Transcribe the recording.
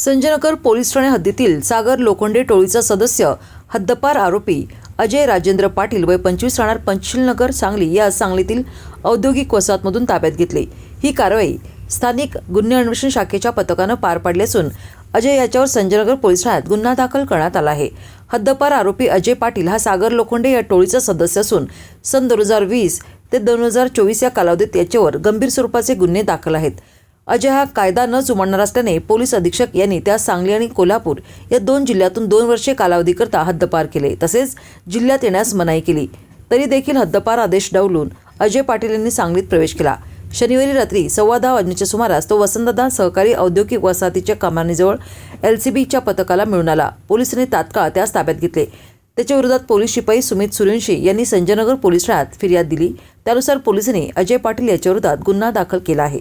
Sanjaynagar police Thane हद्दीतील सागर लोखंडे टोळीचा सदस्य हद्दपार आरोपी अजय राजेंद्र पाटील वय 25 राहणार पंचशीलनगर सांगली या सांगलीतील औद्योगिक वसाहतमधून ताब्यात घेतली। ही कारवाई स्थानिक गुन्हे अन्वेषण शाखेच्या पथकानं पार पाडली असून अजय याच्यावर संजयनगर पोलीस ठाण्यात गुन्हा दाखल करण्यात आला आहे। हद्दपार आरोपी अजय पाटील हा सागर लोखंडे या टोळीचा सदस्य असून सन 2020 ते 2024 या कालावधीत याच्यावर गंभीर स्वरूपाचे गुन्हे दाखल आहेत। अजय हा कायदा न जुमानणार असल्याने पोलीस अधीक्षक यांनी त्या सांगली आणि कोल्हापूर या दोन जिल्ह्यातून 2 वर्षे कालावधीकरता हद्दपार केले, तसेच जिल्ह्यात येण्यास मनाई केली। तरी देखील हद्दपार आदेश डावलून अजय पाटील यांनी सांगलीत प्रवेश केला। शनिवारी रात्री 10:15 वाजण्याच्या सुमारास तो वसंतदादा सहकारी औद्योगिक वसाहतीच्या कमानीजवळ LCBच्या पथकाला मिळून आला। पोलिसांनी तात्काळ त्यास ताब्यात घेतले। त्याच्या विरोधात पोलीस शिपाई सुमित सूर्यवंशी यांनी संजयनगर पोलीस ठाण्यात फिर्याद दिली। त्यानुसार पोलिसांनी अजय पाटील याच्या विरोधात गुन्हा दाखल केला आहे।